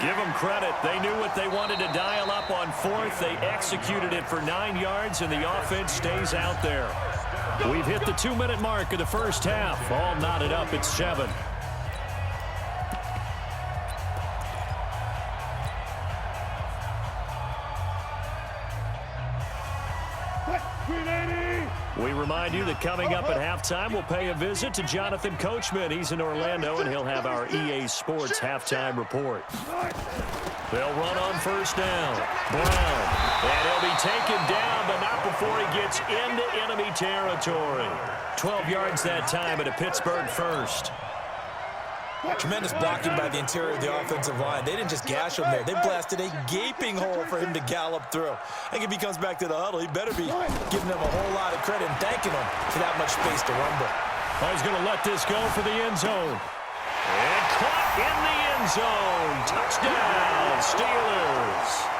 Give them credit. They knew what they wanted to dial up on 4th. They executed it for 9 yards, and the offense stays out there. We've hit the 2-minute mark of the first half. All knotted up at 7. We remind you that coming up at halftime, we'll pay a visit to Jonathan Coachman. He's in Orlando, and he'll have our EA Sports halftime report. They'll run on 1st down. Brown. And he'll be taken down, but not before he gets into enemy territory. 12 yards that time at a Pittsburgh 1st. Tremendous blocking by the interior of the offensive line. They didn't just gash him there. They blasted a gaping hole for him to gallop through. I think if he comes back to the huddle, he better be giving them a whole lot of credit and thanking them for that much space to rumble. He's going to let this go for the end zone. And caught in the end zone. Touchdown, Steelers.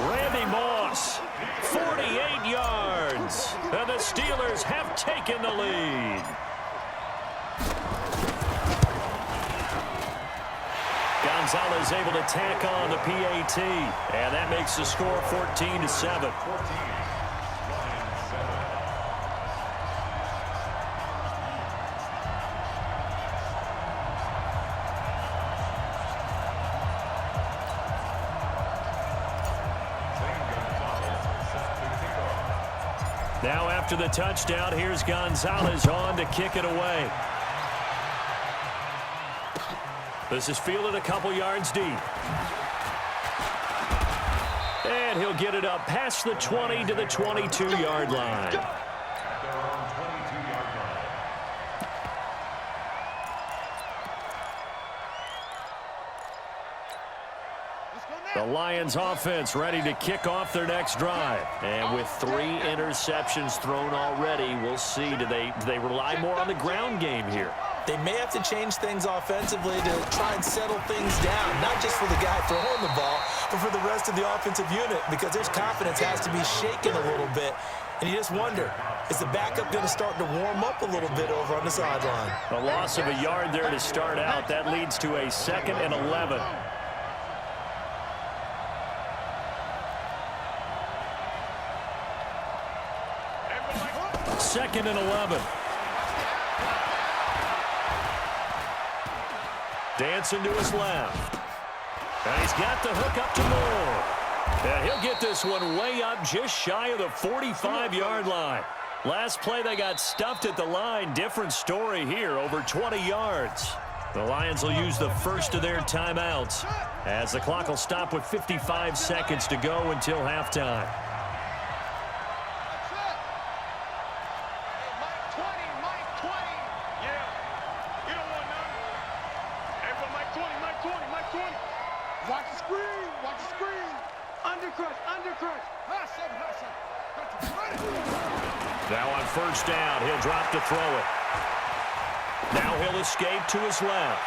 Randy Moss, 48 yards. And the Steelers have taken the lead. Gonzalez able to tack on the PAT, and that makes the score 14-7. Now after the touchdown, here's Gonzalez on to kick it away. This is fielded a couple yards deep. And he'll get it up past the 20 to the 22-yard line. At their own 22-yard line. The Lions offense ready to kick off their next drive. And with 3 interceptions thrown already, we'll see. Do they rely more on the ground game here? They may have to change things offensively to try and settle things down, not just for the guy throwing the ball, but for the rest of the offensive unit, because their confidence has to be shaken a little bit. And you just wonder, is the backup going to start to warm up a little bit over on the sideline? A loss of a yard there to start out. That leads to a 2nd and 11. Second and 11. Dancing to his left. And he's got the hook up to Moore. And he'll get this one way up just shy of the 45-yard line. Last play they got stuffed at the line. Different story here, over 20 yards. The Lions will use the first of their timeouts as the clock will stop with 55 seconds to go until halftime. Now on first down, he'll drop to throw it. Now he'll escape to his left.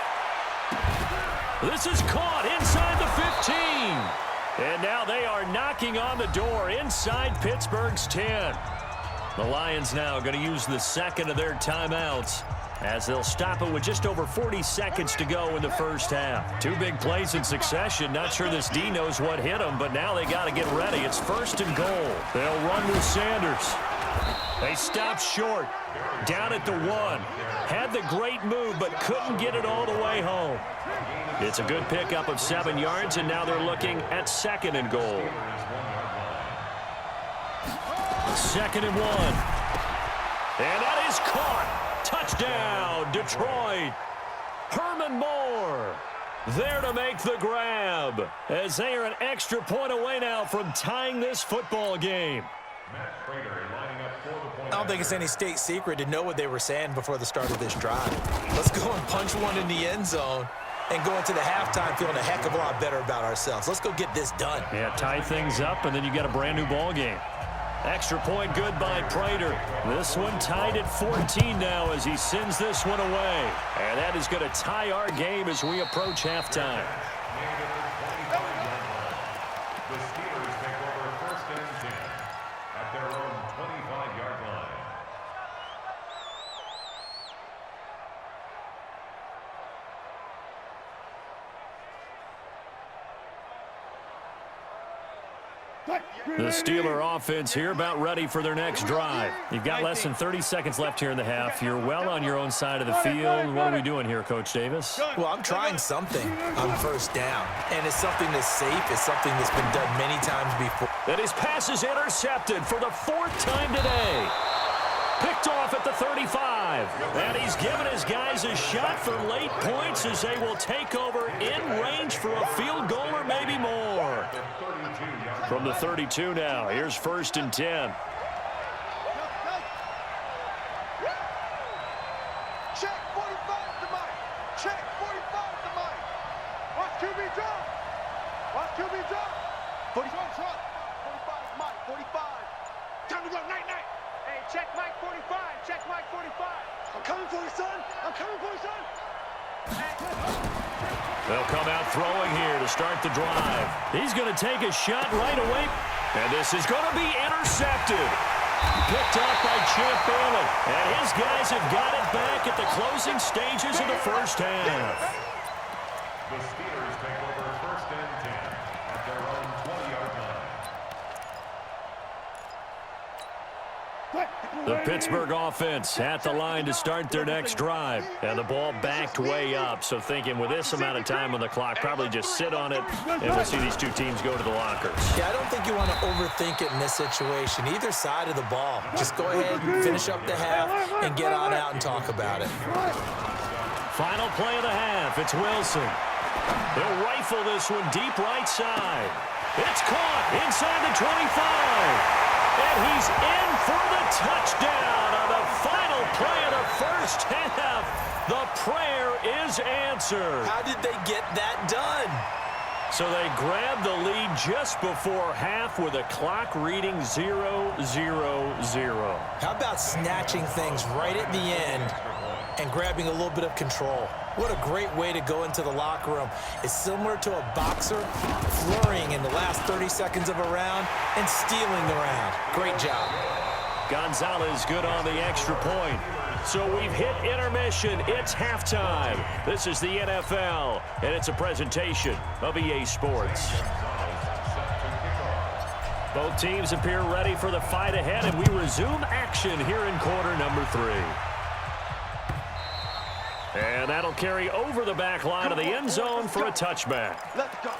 This is caught inside the 15. And now they are knocking on the door inside Pittsburgh's 10. The Lions now going to use the second of their timeouts as they'll stop it with just over 40 seconds to go in the first half. 2 big plays in succession. Not sure this D knows what hit him, but now they got to get ready. It's 1st and goal. They'll run with Sanders. They stopped short, down at the 1. Had the great move, but couldn't get it all the way home. It's a good pickup of 7 yards, and now they're looking at 2nd and goal. 2nd and 1. And that is caught. Touchdown, Detroit. Herman Moore there to make the grab as they are an extra point away now from tying this football game. I don't think it's any state secret to know what they were saying before the start of this drive. Let's go and punch one in the end zone and go into the halftime feeling a heck of a lot better about ourselves. Let's go get this done. Yeah, tie things up, and then you got a brand-new ball game. Extra point good by Prater. This one tied at 14 now as he sends this one away. And that is going to tie our game as we approach halftime. The Steelers take over 1st and 10 at their own 25-yard line. The Steeler offense here about ready for their next drive. You've got less than 30 seconds left here in the half. You're well on your own side of the field. What are we doing here, Coach Davis? Well, I'm trying something on first down, and it's something that's safe. It's something that's been done many times before. And his pass is intercepted for the 4th time today. Picked off at the 35. And he's given his guys a shot for late points as they will take over in range for a field goal or maybe more. From the 32 now, here's 1st and 10. Check 45 to Mike. Check 45 to Mike. Watch QB drop. Watch QB drop. 45 drop. 45 Mike. 45. Time to go. Night, night. Hey, check Mike 45. Check Mike 45. I'm coming for you, son. I'm coming for you, son. They'll come out throwing here to start the drive. He's going to take a shot right away. And this is going to be intercepted. Picked off by Champ Bailey. And his guys have got it back at the closing stages of the first half. The Steelers take over 1st and 10 at their own 20-yard line. The Pittsburgh offense at the line to start their next drive. And the ball backed way up. So thinking with this amount of time on the clock, probably just sit on it, and we'll see these two teams go to the lockers. Yeah, I don't think you want to overthink it in this situation. Either side of the ball. Just go ahead and finish up the half and get on out and talk about it. Final play of the half. It's Wilson. He'll rifle this one deep right side. It's caught inside the 25. And he's in for the touchdown on the final play of the first half. The prayer is answered. How did they get that done? So they grabbed the lead just before half with a clock reading 0-0-0. How about snatching things right at the end and grabbing a little bit of control? What a great way to go into the locker room. It's similar to a boxer flurrying in the last 30 seconds of a round and stealing the round. Great job. Gonzalez good on the extra point. So we've hit intermission. It's halftime. This is the NFL, and it's a presentation of EA Sports. Both teams appear ready for the fight ahead, and we resume action here in quarter number 3. And that'll carry over the back line of the end zone for a touchback. Let's go.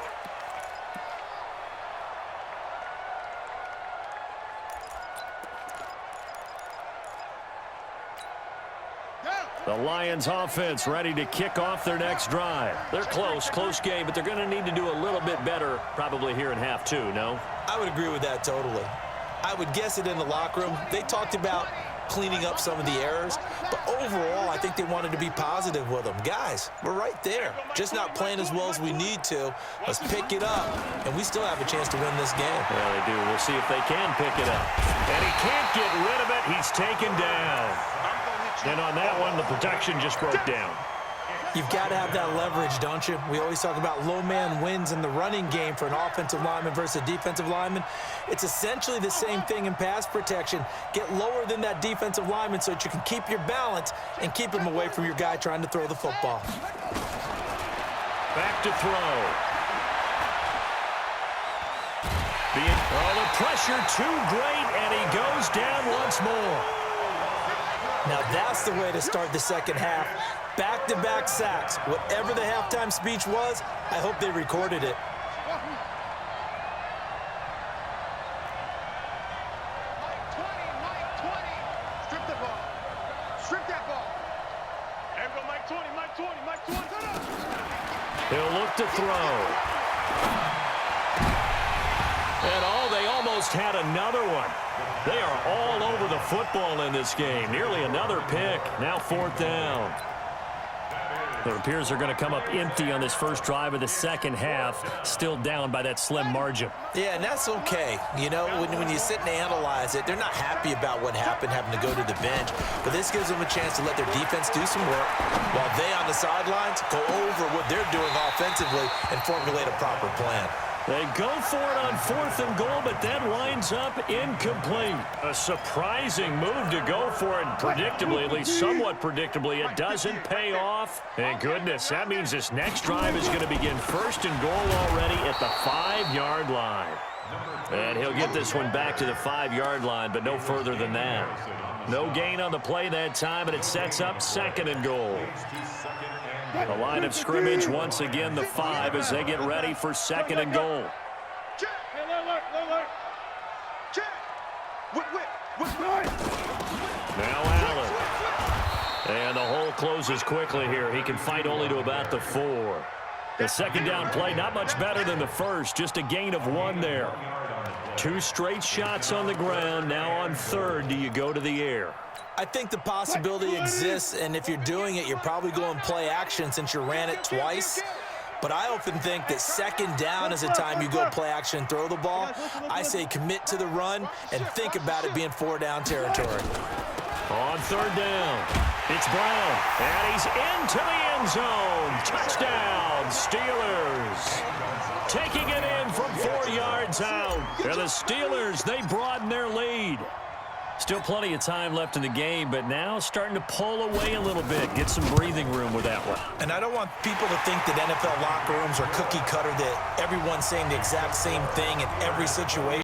The Lions offense ready to kick off their next drive. They're close game, but they're going to need to do a little bit better probably here in half 2, no? I would agree with that totally. I would guess it in the locker room. They talked about cleaning up some of the errors, but overall, I think they wanted to be positive with them. Guys, we're right there. Just not playing as well as we need to. Let's pick it up, and we still have a chance to win this game. Yeah, they do. We'll see if they can pick it up. And he can't get rid of it. He's taken down. And on that one, the protection just broke down. You've got to have that leverage, don't you? We always talk about low man wins in the running game for an offensive lineman versus a defensive lineman. It's essentially the same thing in pass protection. Get lower than that defensive lineman so that you can keep your balance and keep him away from your guy trying to throw the football. Back to throw. The pressure too great, and he goes down once more. Now that's the way to start the second half. Back-to-back sacks. Whatever the halftime speech was, I hope they recorded it. Mike 20. Strip the ball. Strip that ball. There we go, Mike 20. He'll look to throw. And they almost had another one. They are all over the football in this game. Nearly another pick. Now 4th down. It appears they're going to come up empty on this first drive of the second half, still down by that slim margin. Yeah, and that's okay. You know, when you sit and analyze it, they're not happy about what happened, having to go to the bench. But this gives them a chance to let their defense do some work while they on the sidelines go over what they're doing offensively and formulate a proper plan. They go for it on 4th and goal, but that winds up incomplete. A surprising move to go for it, predictably, at least somewhat predictably. It doesn't pay off. Thank goodness. That means this next drive is going to begin 1st and goal already at the 5-yard line. And he'll get this one back to the 5-yard line, but no further than that. No gain on the play that time, and it sets up 2nd and goal. The line of scrimmage, once again, the 5 as they get ready for 2nd and goal. Check. Check. Now Allen. And the hole closes quickly here. He can fight only to about the 4. The second down play, not much better than the first. Just a gain of 1 there. 2 straight shots on the ground. Now on 3rd, do you go to the air? I think the possibility exists, and if you're doing it, you're probably going play action since you ran it twice. But I often think that 2nd down is the time you go play action and throw the ball. I say commit to the run and think about it being 4-down territory. On 3rd down, it's Brown, and he's into the end zone. Touchdown, Steelers. Taking it in from 4 yards out. And the Steelers, they broaden their lead. Still plenty of time left in the game, but now starting to pull away a little bit. Get some breathing room with that one. And I don't want people to think that NFL locker rooms are cookie cutter, that everyone's saying the exact same thing in every situation.